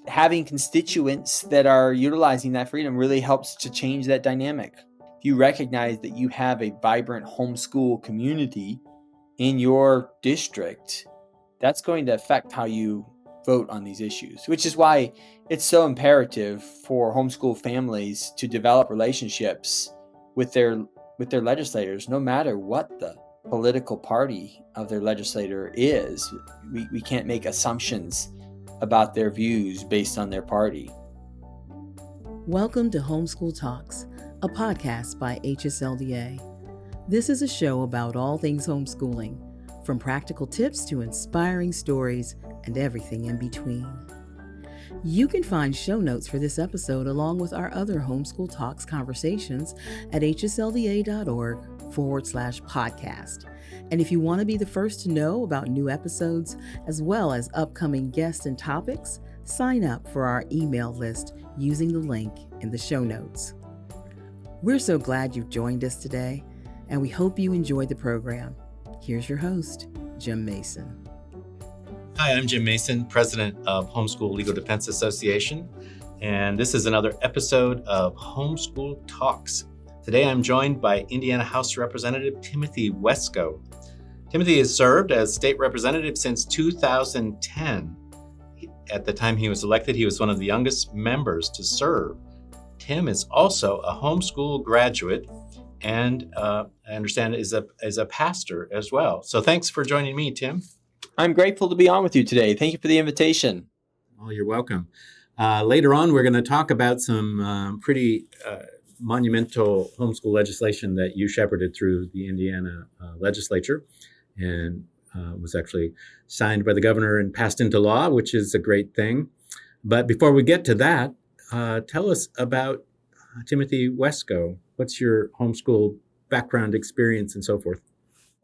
having constituents that are utilizing that freedom really helps to change that dynamic. If you recognize that you have a vibrant homeschool community in your district, that's going to affect how you vote on these issues, which is why it's so imperative for homeschool families to develop relationships with their legislators, no matter what the political party of their legislator is. We can't make assumptions about their views based on their party. Welcome to Homeschool Talks, a podcast by HSLDA. This is a show about all things homeschooling, from practical tips to inspiring stories and everything in between. You can find show notes for this episode along with our other Homeschool Talks conversations at hslda.org/podcast. And if you want to be the first to know about new episodes as well as upcoming guests and topics, sign up for our email list using the link in the show notes. We're so glad you've joined us today, and we hope you enjoyed the program. Here's your host, Jim Mason. Hi, I'm Jim Mason, President of Homeschool Legal Defense Association, and this is another episode of Homeschool Talks. Today I'm joined by Indiana House Representative Timothy Wesco. Timothy has served as state representative since 2010. At the time he was elected, he was one of the youngest members to serve. Tim is also a homeschool graduate and I understand is a pastor as well. So thanks for joining me, Tim. I'm grateful to be on with you today. Thank you for the invitation. Oh, you're welcome. Later on, we're going to talk about some pretty monumental homeschool legislation that you shepherded through the Indiana legislature and was actually signed by the governor and passed into law, which is a great thing. But before we get to that, tell us about Timothy Wesco. What's your homeschool background, experience, and so forth?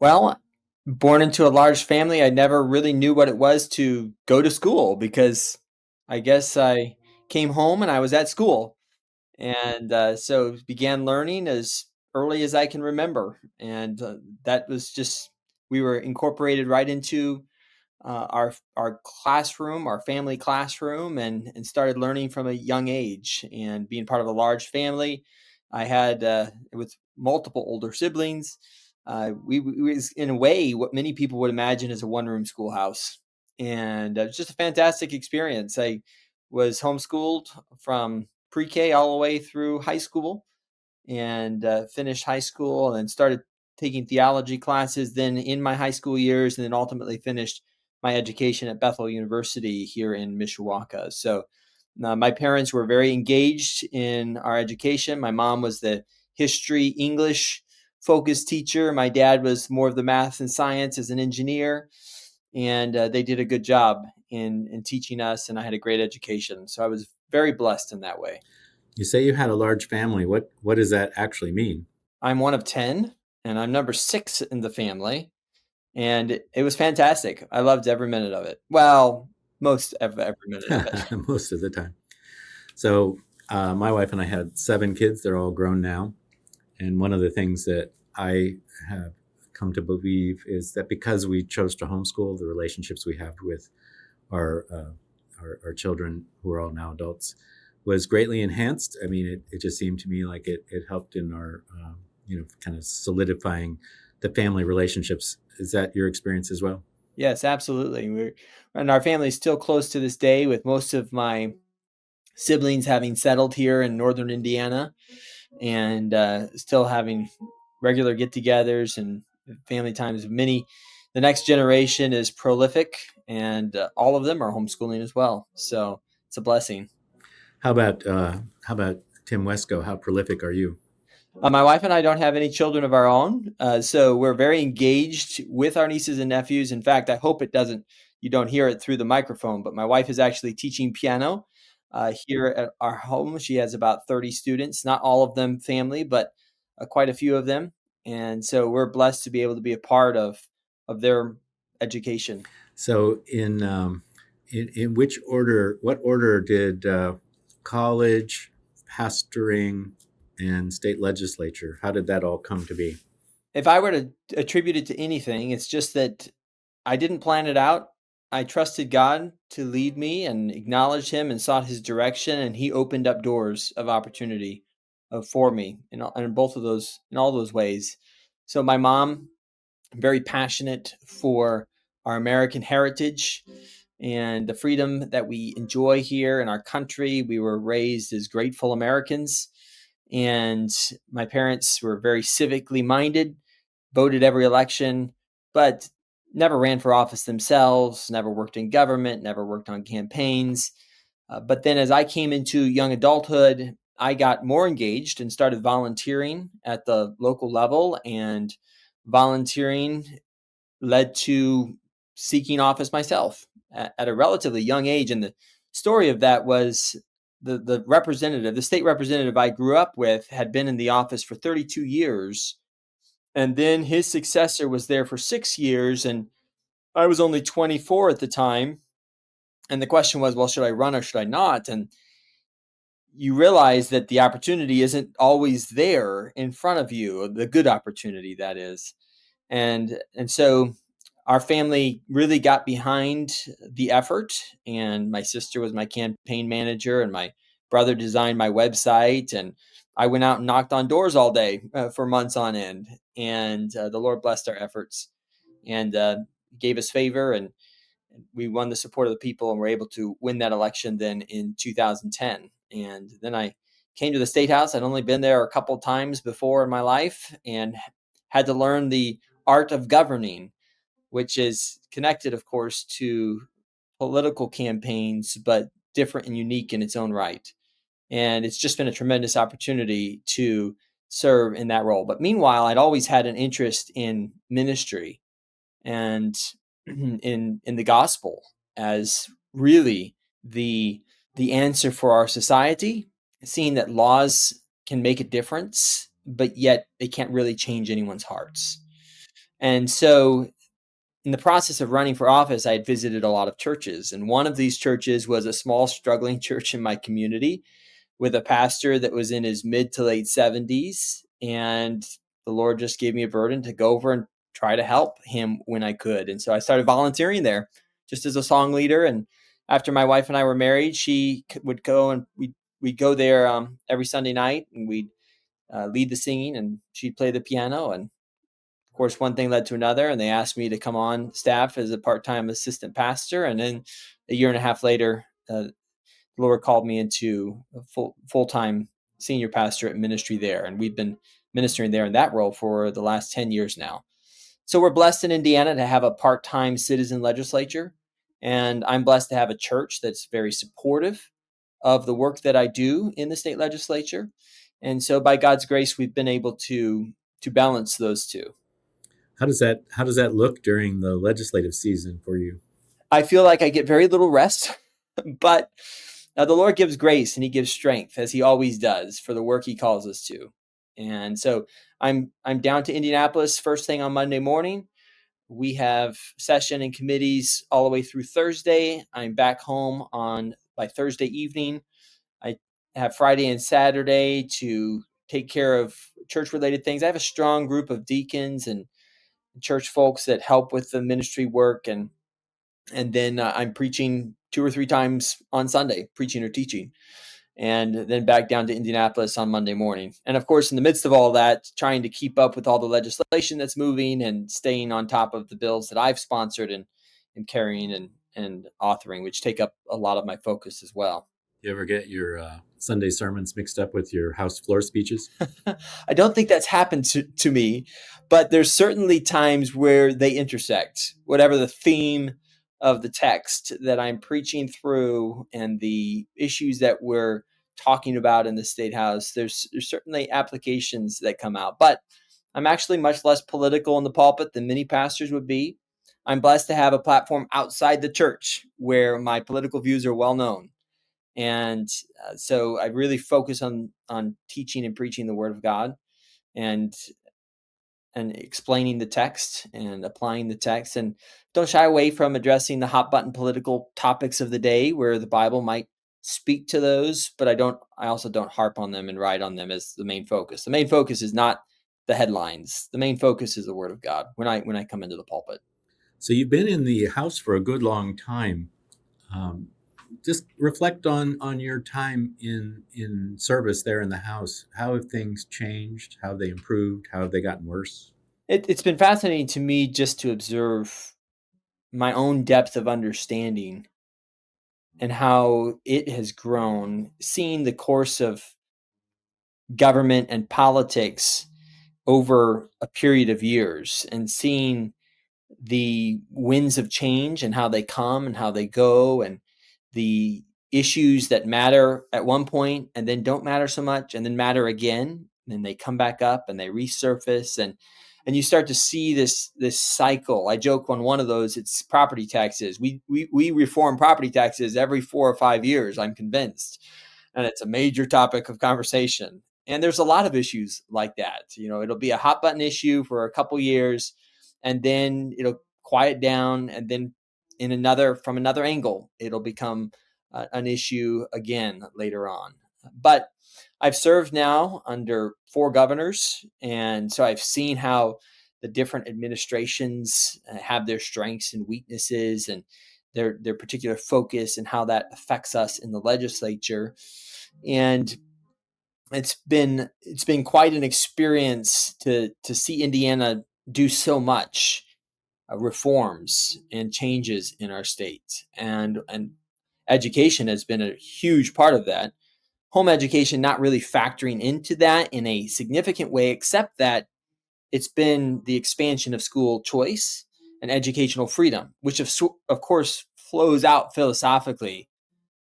Well, born into a large family, I never really knew what it was to go to school because I guess I came home and I was at school. And so began learning as early as I can remember. And that was just, we were incorporated right into our classroom, our family classroom, and started learning from a young age. And being part of a large family, I had, with multiple older siblings, we was in a way what many people would imagine as a one-room schoolhouse. And it was just a fantastic experience. I was homeschooled from pre-K all the way through high school, and finished high school and then started taking theology classes then in my high school years, and then ultimately finished my education at Bethel University here in Mishawaka. So my parents were very engaged in our education. My mom was the history, English focused teacher. My dad was more of the math and science as an engineer, and they did a good job in teaching us, and I had a great education. So I was very blessed in that way. You say you had a large family. What does that actually mean? I'm one of 10, and I'm number 6 in the family, and it was fantastic. I loved every minute of it. Well, most of every minute of it. Most of the time. So my wife and I had 7 kids. They're all grown now. And one of the things that I have come to believe is that because we chose to homeschool, the relationships we have with our children, who are all now adults, was greatly enhanced. I mean, it just seemed to me like it helped in our, kind of solidifying the family relationships. Is that your experience as well? Yes, absolutely. And our family is still close to this day, with most of my siblings having settled here in northern Indiana, and still having regular get-togethers and family times. The next generation is prolific, and all of them are homeschooling as well. So it's a blessing. How about Tim Wesco? How prolific are you? My wife and I don't have any children of our own, so we're very engaged with our nieces and nephews. In fact, I hope you don't hear it through the microphone, but my wife is actually teaching piano here at our home. She has about 30 students, not all of them family, but quite a few of them. And so we're blessed to be able to be a part of their education. So in which order, what order did college, pastoring, and state legislature, how did that all come to be? If I were to attribute it to anything, it's just that I didn't plan it out. I trusted God to lead me and acknowledged him and sought his direction, and he opened up doors of opportunity for me in both of those, in all those ways. So my mom, very passionate for our American heritage and the freedom that we enjoy here in our country. We were raised as grateful Americans, and my parents were very civically minded, voted every election, but never ran for office themselves, never worked in government, never worked on campaigns. But then as I came into young adulthood, I got more engaged and started volunteering at the local level, and volunteering led to seeking office myself at a relatively young age. And the story of that was the state representative I grew up with had been in the office for 32 years. And then his successor was there for 6 years. And I was only 24 at the time. And the question was, well, should I run or should I not? And you realize that the opportunity isn't always there in front of you, the good opportunity, that is. And so our family really got behind the effort, and my sister was my campaign manager, and my brother designed my website, and I went out and knocked on doors all day for months on end, and the Lord blessed our efforts and gave us favor, and we won the support of the people and were able to win that election then in 2010. And then I came to the State House. I'd only been there a couple times before in my life and had to learn the art of governing, which is connected, of course, to political campaigns, but different and unique in its own right. And it's just been a tremendous opportunity to serve in that role. But meanwhile, I'd always had an interest in ministry and in the gospel as really the the answer for our society, seeing that laws can make a difference, but yet they can't really change anyone's hearts. And so in the process of running for office, I had visited a lot of churches, and one of these churches was a small, struggling church in my community with a pastor that was in his mid to late 70s. And the Lord just gave me a burden to go over and try to help him when I could. And so I started volunteering there just as a song leader. And after my wife and I were married, she would go and we'd go there every Sunday night, and we'd lead the singing, and she'd play the piano. And of course, one thing led to another, and they asked me to come on staff as a part-time assistant pastor. And then a year and a half later, the Lord called me into a full-time senior pastorate ministry there, and we've been ministering there in that role for the last 10 years now. So we're blessed in Indiana to have a part-time citizen legislature, and I'm blessed to have a church that's very supportive of the work that I do in the state legislature. And so by God's grace, we've been able to balance those two. How does that look during the legislative season for you? I feel like I get very little rest, but the Lord gives grace and he gives strength, as he always does, for the work he calls us to. And so I'm down to Indianapolis first thing on Monday morning. We have session and committees all the way through Thursday. I'm back home on by Thursday evening. I have Friday and Saturday to take care of church related things. I have a strong group of deacons and church folks that help with the ministry work, and then I'm preaching 2 or 3 times on Sunday, preaching or teaching, and then back down to Indianapolis on Monday morning. And of course, in the midst of all that, trying to keep up with all the legislation that's moving and staying on top of the bills that I've sponsored and carrying and authoring, which take up a lot of my focus as well. You ever get your Sunday sermons mixed up with your House floor speeches? I don't think that's happened to me, but there's certainly times where they intersect, whatever the theme of the text that I'm preaching through and the issues that we're talking about in the State House. There's certainly applications that come out, but I'm actually much less political in the pulpit than many pastors would be. I'm blessed to have a platform outside the church where my political views are well known. And so I really focus on teaching and preaching the Word of God, and explaining the text and applying the text, and don't shy away from addressing the hot button political topics of the day where the Bible might speak to those, but I also don't harp on them and ride on them as the main focus. The main focus is not the headlines. The main focus is the Word of God when I come into the pulpit. So you've been in the House for a good long time. Um, just reflect on your time in service there in the House. How have things changed? How have they improved? How have they gotten worse? It's been fascinating to me just to observe my own depth of understanding and how it has grown, seeing the course of government and politics over a period of years and seeing the winds of change and how they come and how they go, and the issues that matter at one point and then don't matter so much and then matter again, and then they come back up and they resurface, and you start to see this cycle. I joke on one of those, it's property taxes. We reform property taxes every 4 or 5 years, I'm convinced, and it's a major topic of conversation. And there's a lot of issues like that. It'll be a hot button issue for a couple years, and then it'll quiet down, and then from another angle it'll become an issue again later on. But I've served now under 4 governors, and so I've seen how the different administrations have their strengths and weaknesses, and their particular focus, and how that affects us in the legislature. And it's been quite an experience to see Indiana do so much reforms and changes in our state, and education has been a huge part of that. Home education not really factoring into that in a significant way, except that it's been the expansion of school choice and educational freedom, which of course flows out philosophically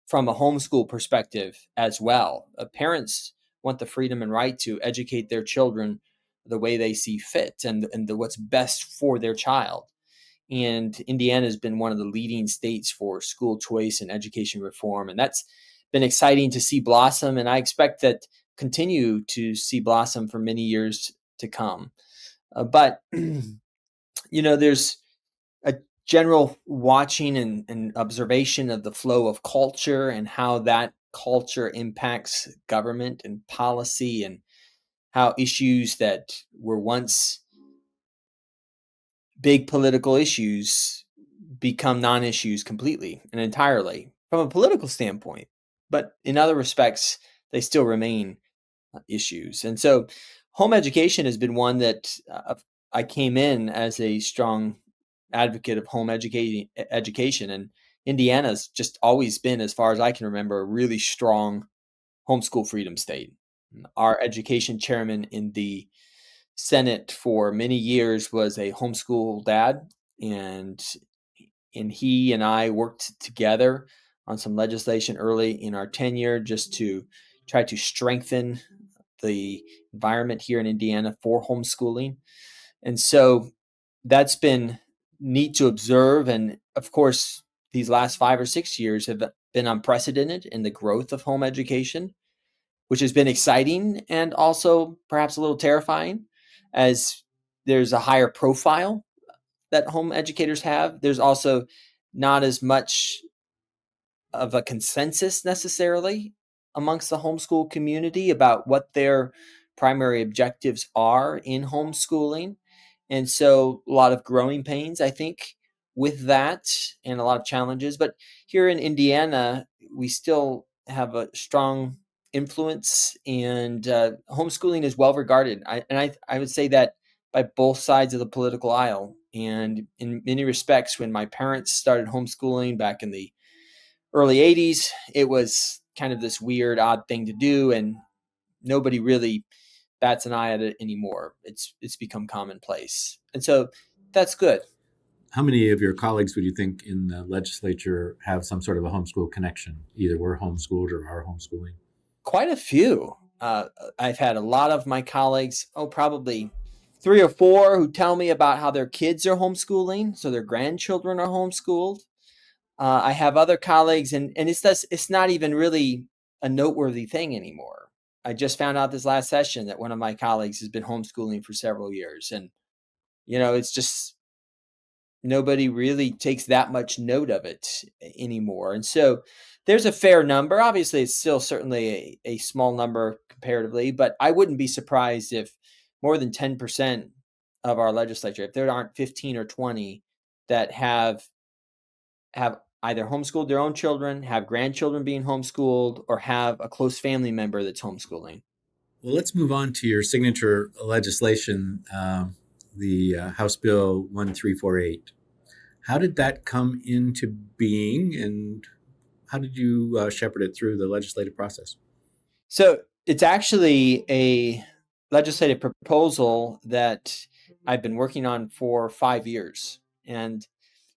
from a homeschool perspective as well. Parents want the freedom and right to educate their children the way they see fit, and what's best for their child. And Indiana has been one of the leading states for school choice and education reform, and that's been exciting to see blossom. And I expect that continue to see blossom for many years to come. But there's a general watching and observation of the flow of culture and how that culture impacts government and policy, and how issues that were once big political issues become non-issues completely and entirely from a political standpoint. But in other respects, they still remain issues. And so home education has been one that I came in as a strong advocate of home education. And Indiana's just always been, as far as I can remember, a really strong homeschool freedom state. Our education chairman in the Senate for many years was a homeschool dad, and he and I worked together on some legislation early in our tenure just to try to strengthen the environment here in Indiana for homeschooling. And so that's been neat to observe. And of course, these last 5 or 6 years have been unprecedented in the growth of home education, which has been exciting and also perhaps a little terrifying, as there's a higher profile that home educators have. There's also not as much of a consensus necessarily amongst the homeschool community about what their primary objectives are in homeschooling. And so a lot of growing pains, I think, with that, and a lot of challenges. But here in Indiana, we still have a strong influence, and homeschooling is well regarded. I would say that by both sides of the political aisle. And in many respects, when my parents started homeschooling back in the early 80s, it was kind of this weird, odd thing to do, and nobody really bats an eye at it anymore. It's become commonplace. And so that's good. How many of your colleagues would you think in the legislature have some sort of a homeschool connection? Either were homeschooled or are homeschooling? Quite a few. I've had a lot of my colleagues, probably 3 or 4, who tell me about how their kids are homeschooling, so their grandchildren are homeschooled. I have other colleagues, and it's not even really a noteworthy thing anymore. I just found out this last session that one of my colleagues has been homeschooling for several years, and it's just nobody really takes that much note of it anymore. And so there's a fair number. Obviously, it's still certainly a small number comparatively, but I wouldn't be surprised if more than 10% of our legislature, if there aren't 15 or 20, that have either homeschooled their own children, have grandchildren being homeschooled, or have a close family member that's homeschooling. Well, let's move on to your signature legislation, the House Bill 1348. How did that come into being, and how did you shepherd it through the legislative process? So it's actually a legislative proposal that I've been working on for 5 years. And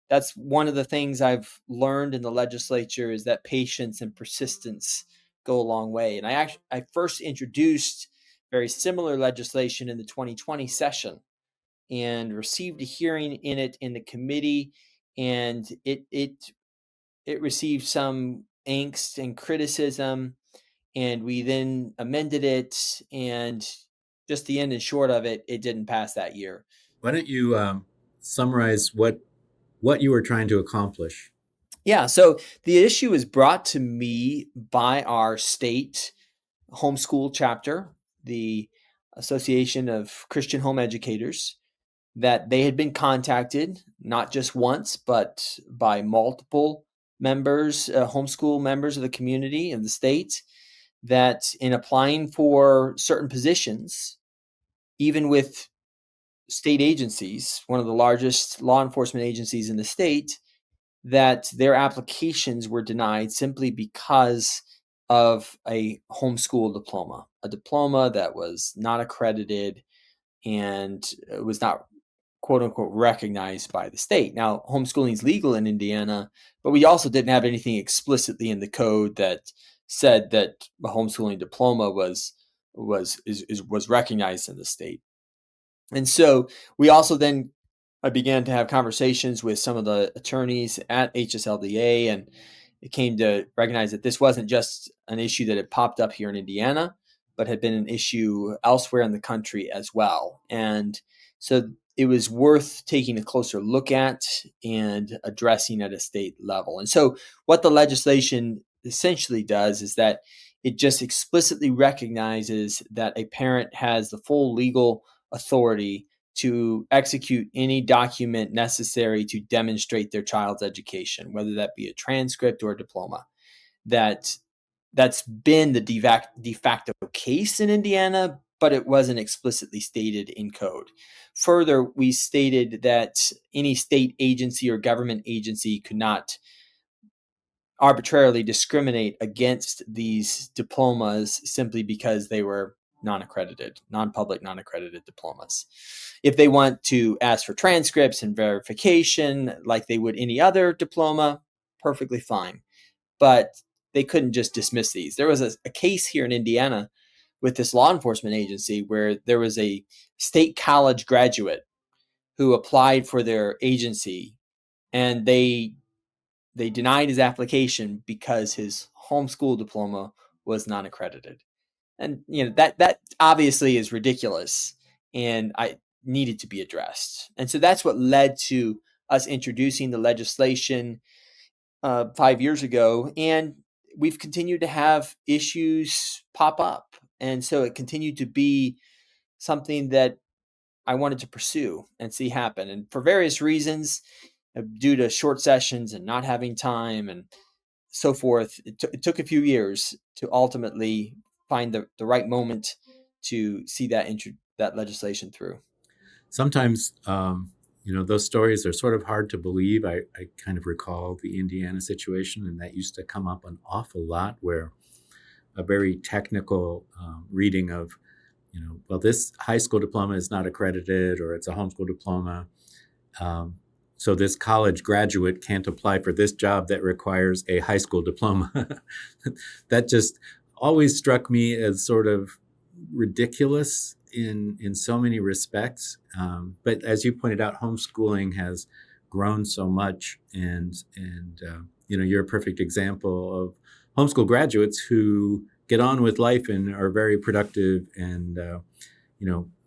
that's one of the things I've learned in the legislature is that patience and persistence go a long way. And I first introduced very similar legislation in the 2020 session and received a hearing in it in the committee, and it received some angst and criticism, and we then amended it, and just the end and short of it, it didn't pass that year. Why don't you summarize what you were trying to accomplish? Yeah, so the issue was brought to me by our state homeschool chapter, the Association of Christian Home Educators, that they had been contacted not just once, but by multiple members, homeschool members of the community and the state, that in applying for certain positions, even with state agencies, one of the largest law enforcement agencies in the state, that their applications were denied simply because of a homeschool diploma, a diploma that was not accredited and was not quote unquote recognized by the state. Now, homeschooling is legal in Indiana, but we also didn't have anything explicitly in the code that said that a homeschooling diploma was recognized in the state. And so we also then I began to have conversations with some of the attorneys at HSLDA, and it came to recognize that this wasn't just an issue that had popped up here in Indiana, but had been an issue elsewhere in the country as well. And so it was worth taking a closer look at and addressing at a state level. And so what the legislation essentially does is that it just explicitly recognizes that a parent has the full legal authority to execute any document necessary to demonstrate their child's education, whether that be a transcript or a diploma. That's been the de facto case in Indiana, but it wasn't explicitly stated in code. Further, we stated that any state agency or government agency could not arbitrarily discriminate against these diplomas simply because they were non-accredited, non-public, non-accredited diplomas. If they want to ask for transcripts and verification like they would any other diploma, perfectly fine. But they couldn't just dismiss these. There was a case here in Indiana with this law enforcement agency where there was a state college graduate who applied for their agency, and they denied his application because his homeschool diploma was non-accredited. And that obviously is ridiculous, and I needed to be addressed. And so that's what led to us introducing the legislation 5 years ago, and we've continued to have issues pop up, and so it continued to be something that I wanted to pursue and see happen. And for various reasons, due to short sessions and not having time and so forth, it took a few years to ultimately find the right moment to see that legislation through. Sometimes, those stories are sort of hard to believe. I kind of recall the Indiana situation, and that used to come up an awful lot, where a very technical reading of, well, this high school diploma is not accredited, or it's a homeschool diploma. So this college graduate can't apply for this job that requires a high school diploma. That just always struck me as sort of ridiculous in so many respects. But as you pointed out, homeschooling has grown so much, and you're a perfect example of homeschool graduates who get on with life and are very productive and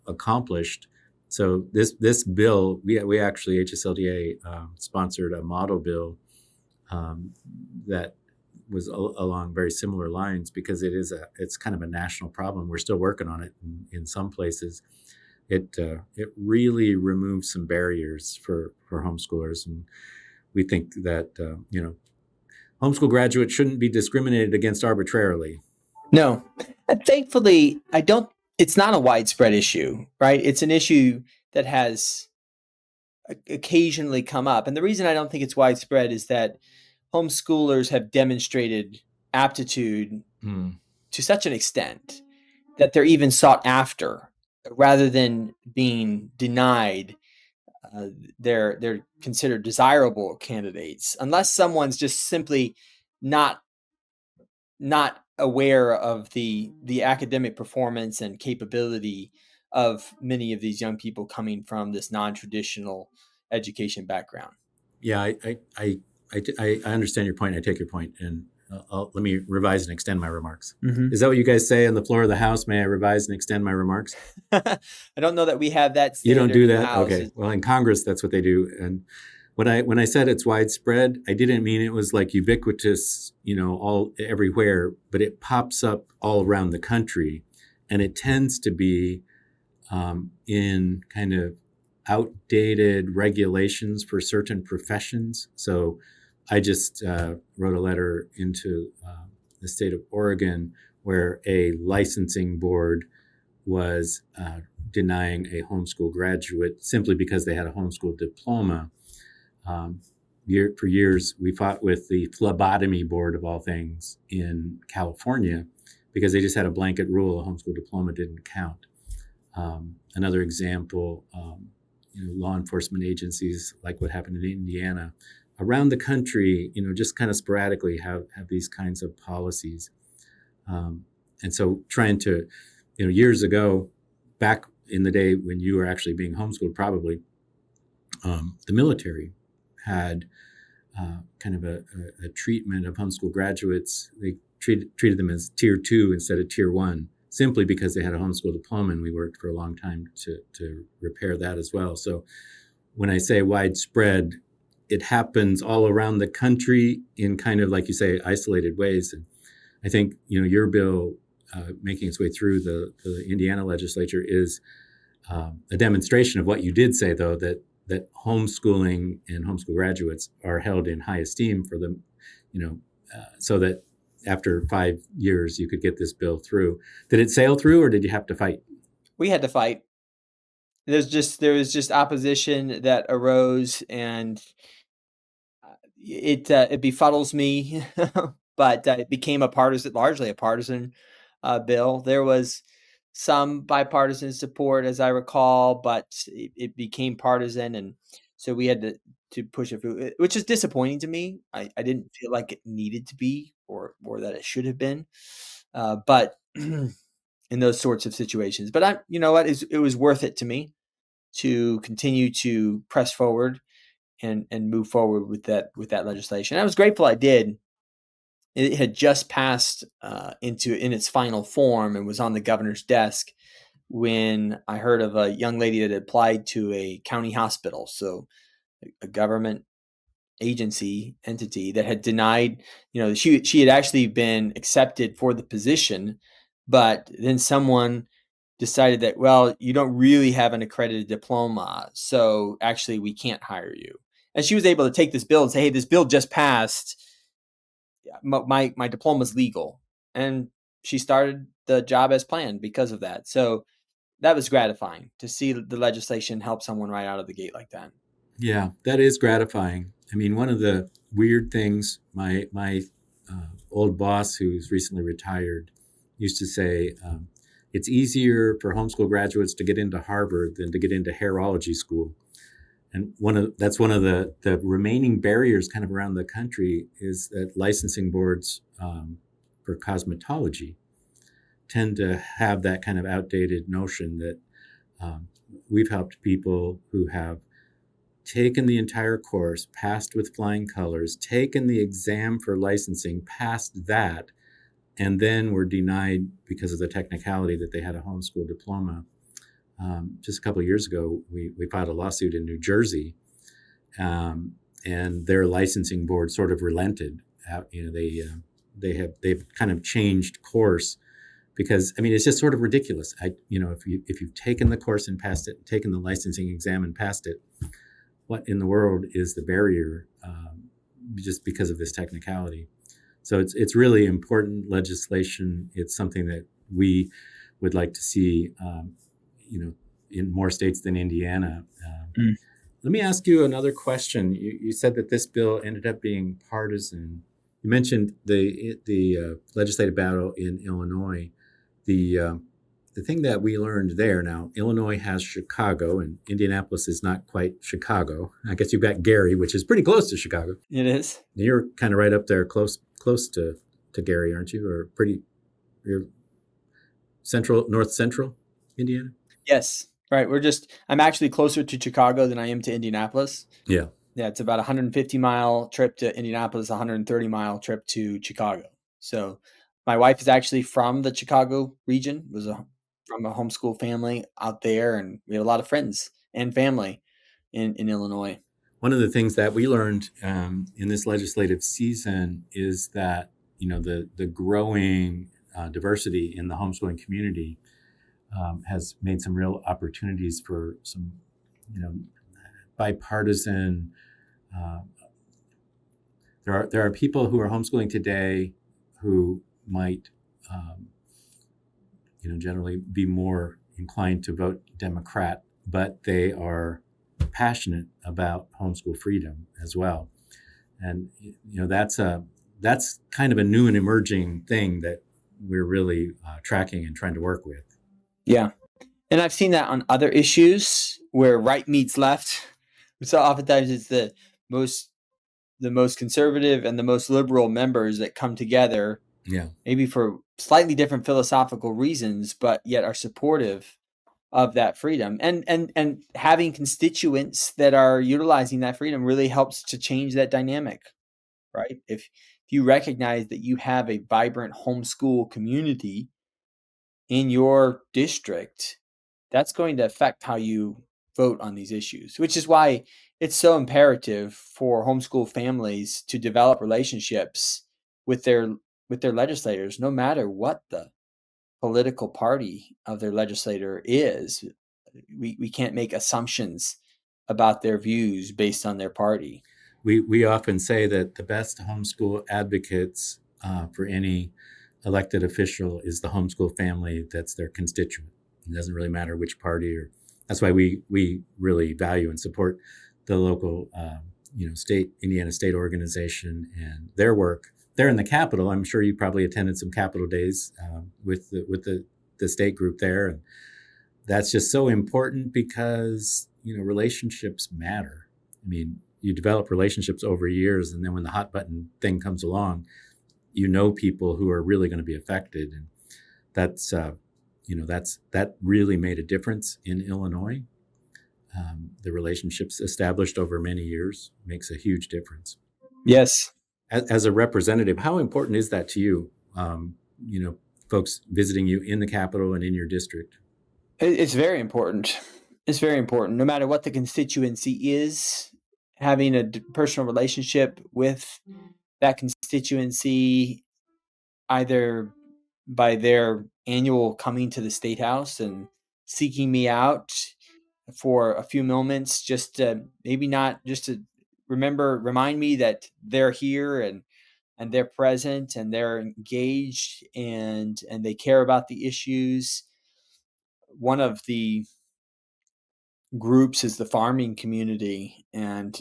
accomplished. So this bill, we actually HSLDA sponsored a model bill that was along very similar lines, because it's kind of a national problem. We're still working on it in some places. it really removes some barriers for homeschoolers, and we think that homeschool graduates shouldn't be discriminated against arbitrarily. No, and thankfully, I don't. It's not a widespread issue, right? It's an issue that has occasionally come up, and the reason I don't think it's widespread is that homeschoolers have demonstrated aptitude to such an extent that they're even sought after rather than being denied. They're considered desirable candidates unless someone's just simply not aware of the academic performance and capability of many of these young people coming from this non-traditional education background. Yeah, I understand your point. I take your point, and let me revise and extend my remarks. Mm-hmm. Is that what you guys say on the floor of the House? May I revise and extend my remarks? I don't know that we have that. You don't do that? House. Okay. Well, in Congress, that's what they do. And when I said it's widespread, I didn't mean it was like ubiquitous, all everywhere, but it pops up all around the country, and it tends to be in kind of outdated regulations for certain professions. So I just wrote a letter into the state of Oregon where a licensing board was denying a homeschool graduate simply because they had a homeschool diploma. For years, we fought with the phlebotomy board of all things in California because they just had a blanket rule: a homeschool diploma didn't count. Another example, law enforcement agencies, like what happened in Indiana, around the country, just kind of sporadically have these kinds of policies. And so trying to, years ago, back in the day when you were actually being homeschooled, probably, the military had kind of a treatment of homeschool graduates. They treated them as tier 2 instead of tier 1, simply because they had a homeschool diploma, and we worked for a long time to repair that as well. So when I say widespread, it happens all around the country in kind of, like you say, isolated ways. And I think, your bill making its way through the Indiana legislature is a demonstration of what you did say, though, that homeschooling and homeschool graduates are held in high esteem for them, so that after 5 years you could get this bill through. Did it sail through, or did you have to fight? We had to fight. There was just opposition that arose, and it befuddles me, but it became largely a partisan bill. There was some bipartisan support, as I recall, but it became partisan, and so we had to push it through, which is disappointing to me. I didn't feel like it needed to be, or that it should have been, but in those sorts of situations. But it was worth it to me to continue to press forward and move forward with that legislation. I was grateful I did. It had just passed in its final form and was on the governor's desk when I heard of a young lady that had applied to a county hospital, so a government entity that had denied. She had actually been accepted for the position, but then someone decided that, well, you don't really have an accredited diploma, so actually we can't hire you. And she was able to take this bill and say, hey, this bill just passed. My diploma's legal. And she started the job as planned because of that. So that was gratifying to see the legislation help someone right out of the gate like that. Yeah, that is gratifying. I mean, one of the weird things my old boss, who's recently retired, used to say, it's easier for homeschool graduates to get into Harvard than to get into hairology school. And that's one of the remaining barriers kind of around the country is that licensing boards for cosmetology tend to have that kind of outdated notion that we've helped people who have taken the entire course, passed with flying colors, taken the exam for licensing, passed that, and then were denied because of the technicality that they had a homeschool diploma. Just a couple of years ago, we filed a lawsuit in New Jersey, and their licensing board sort of relented. They've kind of changed course because I mean it's just sort of ridiculous. If you've taken the course and passed it, taken the licensing exam and passed it, what in the world is the barrier just because of this technicality? So it's really important legislation. It's something that we would like to see, in more states than Indiana. Mm. Let me ask you another question. You said that this bill ended up being partisan. You mentioned the legislative battle in Illinois. The thing that we learned there, now Illinois has Chicago and Indianapolis is not quite Chicago. I guess you've got Gary, which is pretty close to Chicago. It is. You're kind of right up there, close to Gary, aren't you? Or you're north central Indiana? Yes. Right. I'm actually closer to Chicago than I am to Indianapolis. Yeah. Yeah, it's about a 150-mile trip to Indianapolis, a 130-mile trip to Chicago. So my wife is actually from the Chicago region, from a homeschool family out there, and we have a lot of friends and family in Illinois. One of the things that we learned in this legislative season is that the growing diversity in the homeschooling community has made some real opportunities for some bipartisan. There are people who are homeschooling today who might generally be more inclined to vote Democrat, but they are passionate about homeschool freedom as well. And that's kind of a new and emerging thing that we're really tracking and trying to work with. Yeah. And I've seen that on other issues where right meets left. So oftentimes it's the most conservative and the most liberal members that come together, maybe for slightly different philosophical reasons, but yet are supportive of that freedom. And having constituents that are utilizing that freedom really helps to change that dynamic, right? If you recognize that you have a vibrant homeschool community in your district, that's going to affect how you vote on these issues, which is why it's so imperative for homeschool families to develop relationships with their legislators, no matter what the political party of their legislator is. We can't make assumptions about their views based on their party. We often say that the best homeschool advocates for any elected official is the homeschool family that's their constituent. It doesn't really matter which party, or that's why we really value and support the local Indiana State organization and their work. They're in the Capitol. I'm sure you probably attended some Capitol days with the state group there, and that's just so important because relationships matter. I mean, you develop relationships over years, and then when the hot button thing comes along, people who are really going to be affected, and that really made a difference in Illinois. The relationships established over many years makes a huge difference. Yes. As a representative, how important is that to you? Folks visiting you in the Capitol and in your district. It's very important. It's very important. No matter what the constituency is, having a personal relationship with that constituency, either by their annual coming to the State House and seeking me out for a few moments, just to maybe not just to remind me that they're here and they're present and they're engaged and they care about the issues. One of the groups is the farming community, and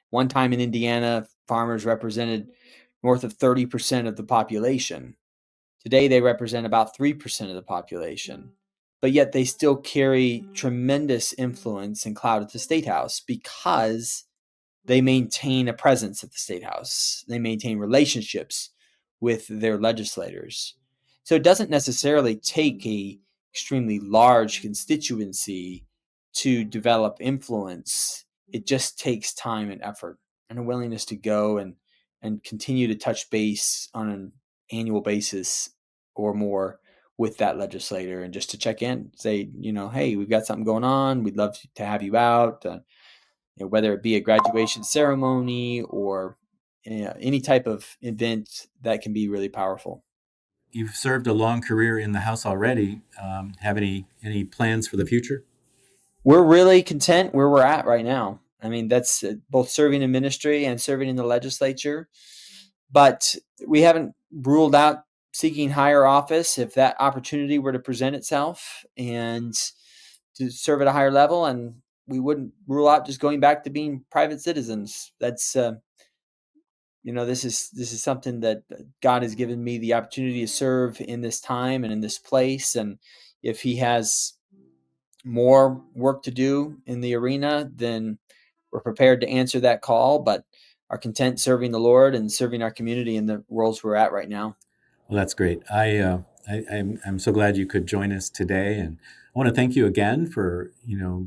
one time in Indiana, farmers represented north of 30% of the population. Today, they represent about 3% of the population, but yet they still carry tremendous influence and clout at the State House because they maintain a presence at the State House. They maintain relationships with their legislators. So it doesn't necessarily take a extremely large constituency to develop influence. It just takes time and effort and a willingness to go and continue to touch base on an annual basis or more with that legislator, and just to check in, say, hey, we've got something going on. We'd love to have you out. Whether it be a graduation ceremony or any type of event that can be really powerful. you've served a long career in the House already. Have any plans for the future? We're really content where we're at right now. I mean, that's both serving in ministry and serving in the legislature. But we haven't ruled out seeking higher office if that opportunity were to present itself and to serve at a higher level. And we wouldn't rule out just going back to being private citizens. That's this is something that God has given me the opportunity to serve in this time and in this place. And if He has more work to do in the arena, then we're prepared to answer that call, but are content serving the Lord and serving our community in the roles we're at right now. Well, that's great. I'm so glad you could join us today, and I want to thank you again for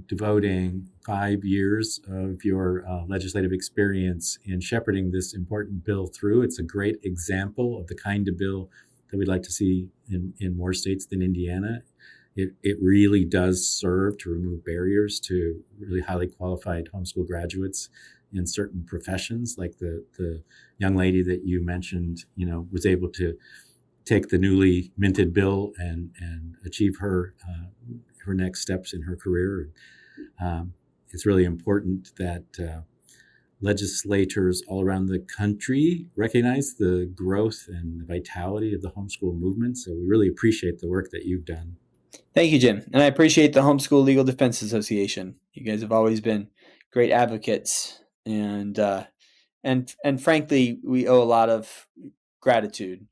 devoting 5 years of your legislative experience in shepherding this important bill through. It's a great example of the kind of bill that we'd like to see in more states than Indiana. It really does serve to remove barriers to really highly qualified homeschool graduates in certain professions, like the young lady that you mentioned, was able to take the newly minted bill and achieve her next steps in her career. It's really important that legislators all around the country recognize the growth and the vitality of the homeschool movement. So we really appreciate the work that you've done. Thank you, Jim. And I appreciate the Homeschool Legal Defense Association. You guys have always been great advocates. And frankly, we owe a lot of gratitude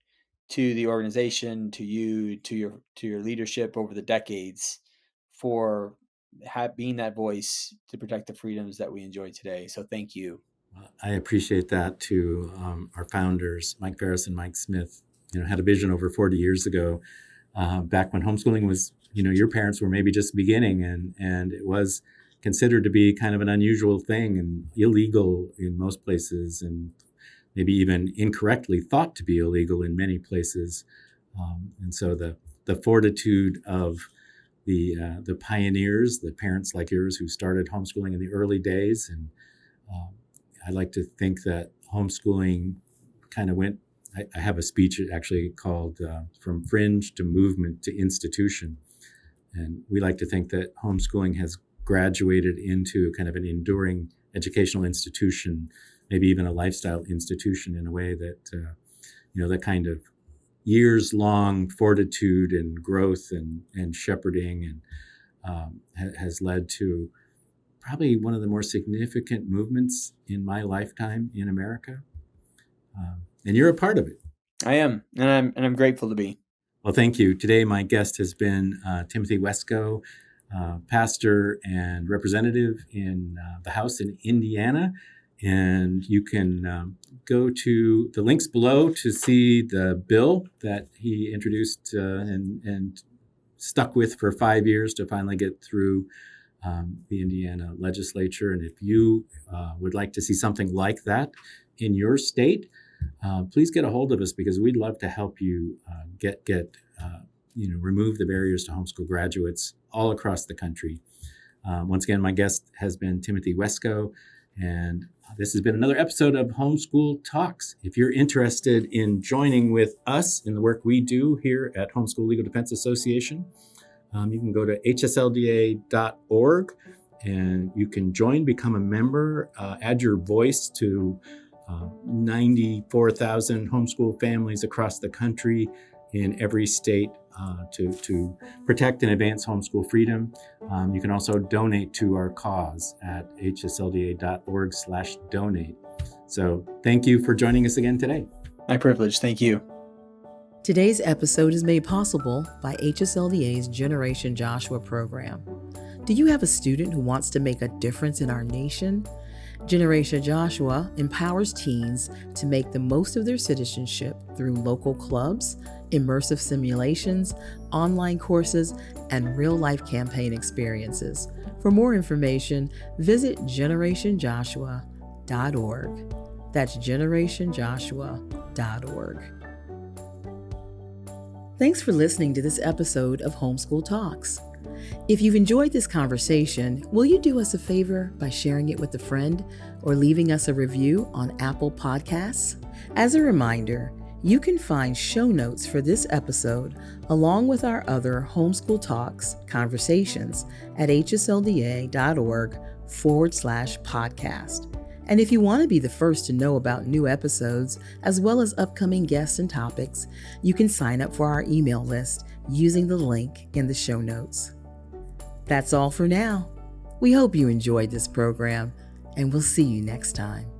to the organization, to you, to your leadership over the decades for being that voice to protect the freedoms that we enjoy today. So thank you. I appreciate that to our founders, Mike Ferris and Mike Smith. Had a vision over 40 years ago, back when homeschooling was, your parents were maybe just beginning, and it was considered to be kind of an unusual thing and illegal in most places, and maybe even incorrectly thought to be illegal in many places. And so the fortitude of the pioneers, the parents like yours who started homeschooling in the early days, and I like to think that homeschooling kind of went. I have a speech actually called From Fringe to Movement to Institution. And we like to think that homeschooling has graduated into kind of an enduring educational institution, maybe even a lifestyle institution, in a way that, that kind of years-long fortitude and growth and shepherding and has led to probably one of the more significant movements in my lifetime in America. And you're a part of it. I am, and I'm grateful to be. Well, thank you. Today, my guest has been Timothy Wesco, pastor and representative in the House in Indiana. And you can go to the links below to see the bill that he introduced and stuck with for 5 years to finally get through the Indiana legislature. And if you would like to see something like that in your state, please get a hold of us, because we'd love to help you remove the barriers to homeschool graduates all across the country. Once again, my guest has been Timothy Wesco, and this has been another episode of Homeschool Talks. If you're interested in joining with us in the work we do here at Homeschool Legal Defense Association, you can go to HSLDA.org and you can become a member, add your voice to 94,000 homeschool families across the country in every state to protect and advance homeschool freedom. You can also donate to our cause at hslda.org/donate. So thank you for joining us again today. My privilege. Thank you. Today's episode is made possible by HSLDA's Generation Joshua program. Do you have a student who wants to make a difference in our nation? Generation Joshua empowers teens to make the most of their citizenship through local clubs, immersive simulations, online courses, and real-life campaign experiences. For more information, visit generationjoshua.org. That's generationjoshua.org. Thanks for listening to this episode of Homeschool Talks. If you've enjoyed this conversation, will you do us a favor by sharing it with a friend or leaving us a review on Apple Podcasts? As a reminder, You can find show notes for this episode along with our other Homeschool Talks conversations at hslda.org/podcast. And if you want to be the first to know about new episodes, as well as upcoming guests and topics, you can sign up for our email list using the link in the show notes. That's all for now. We hope you enjoyed this program, and we'll see you next time.